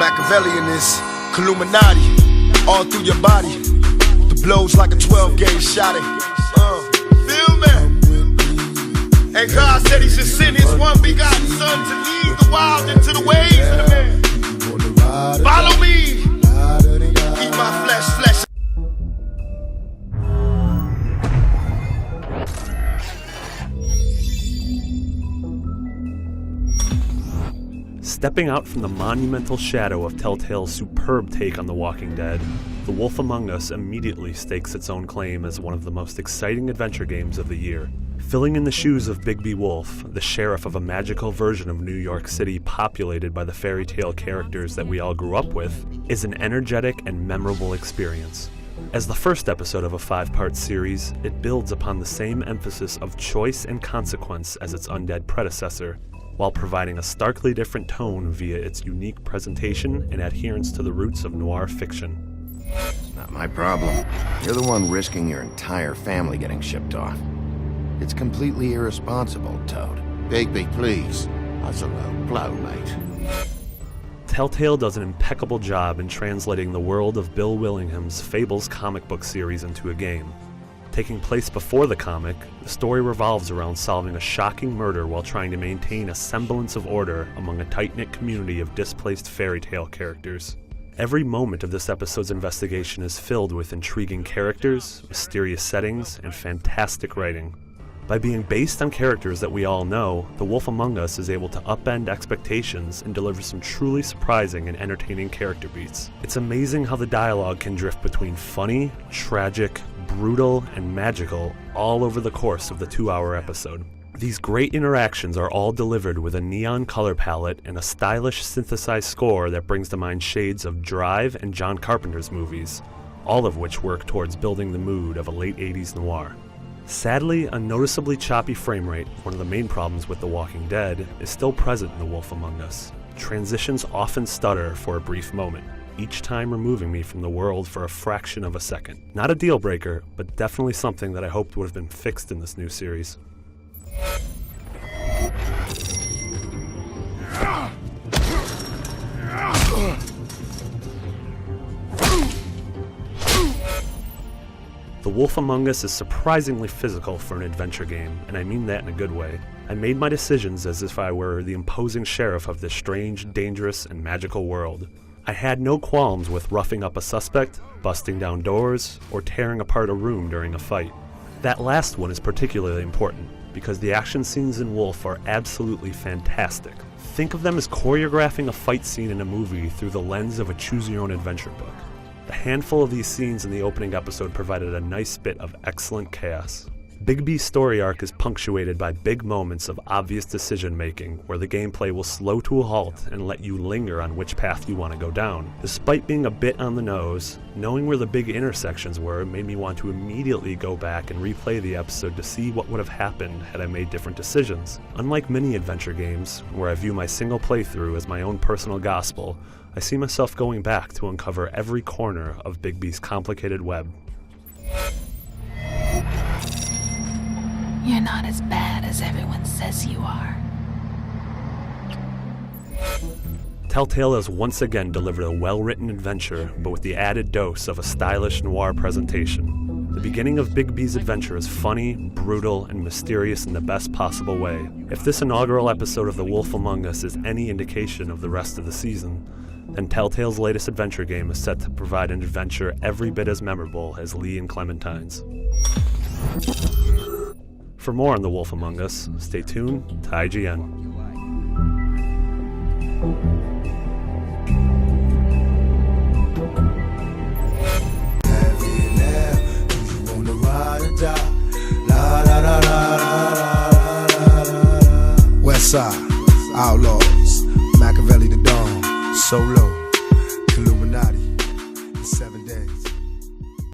Machiavellianist, Illuminati, all through your body. The blows like a 12-gauge shot. Feel me? And God said he should send his one begotten son to lead the wild into the ways of the man. Follow me. Eat my flesh. Stepping out from the monumental shadow of Telltale's superb take on The Walking Dead, The Wolf Among Us immediately stakes its own claim as one of the most exciting adventure games of the year. Filling in the shoes of Bigby Wolf, the sheriff of a magical version of New York City populated by the fairy tale characters that we all grew up with, is an energetic and memorable experience. As the first episode of a 5-part series, it builds upon the same emphasis of choice and consequence as its undead predecessor, while providing a starkly different tone via its unique presentation and adherence to the roots of noir fiction. It's not my problem. You're the one risking your entire family getting shipped off. It's completely irresponsible, Toad. Bigby, please. That's a low blow, mate. Telltale does an impeccable job in translating the world of Bill Willingham's Fables comic book series into a game. Taking place before the comic, the story revolves around solving a shocking murder while trying to maintain a semblance of order among a tight-knit community of displaced fairy tale characters. Every moment of this episode's investigation is filled with intriguing characters, mysterious settings, and fantastic writing. By being based on characters that we all know, The Wolf Among Us is able to upend expectations and deliver some truly surprising and entertaining character beats. It's amazing how the dialogue can drift between funny, tragic, brutal, and magical all over the course of the 2-hour episode. These great interactions are all delivered with a neon color palette and a stylish synthesized score that brings to mind shades of Drive and John Carpenter's movies, all of which work towards building the mood of a late 80s noir. Sadly, a noticeably choppy frame rate, one of the main problems with The Walking Dead, is still present in The Wolf Among Us. Transitions often stutter for a brief moment, each time removing me from the world for a fraction of a second. Not a deal breaker, but definitely something that I hoped would have been fixed in this new series. The Wolf Among Us is surprisingly physical for an adventure game, and I mean that in a good way. I made my decisions as if I were the imposing sheriff of this strange, dangerous, and magical world. I had no qualms with roughing up a suspect, busting down doors, or tearing apart a room during a fight. That last one is particularly important, because the action scenes in Wolf are absolutely fantastic. Think of them as choreographing a fight scene in a movie through the lens of a choose-your-own-adventure book. The handful of these scenes in the opening episode provided a nice bit of excellent chaos. Bigby's story arc is punctuated by big moments of obvious decision-making, where the gameplay will slow to a halt and let you linger on which path you want to go down. Despite being a bit on the nose, knowing where the big intersections were made me want to immediately go back and replay the episode to see what would have happened had I made different decisions. Unlike many adventure games, where I view my single playthrough as my own personal gospel, I see myself going back to uncover every corner of Bigby's complicated web. You're not as bad as everyone says you are. Telltale has once again delivered a well-written adventure, but with the added dose of a stylish noir presentation. The beginning of Bigby's adventure is funny, brutal, and mysterious in the best possible way. If this inaugural episode of The Wolf Among Us is any indication of the rest of the season, then Telltale's latest adventure game is set to provide an adventure every bit as memorable as Lee and Clementine's. For more on The Wolf Among Us, stay tuned to IGN. West Side, Outlaws, Machiavelli the Dawn, Solo.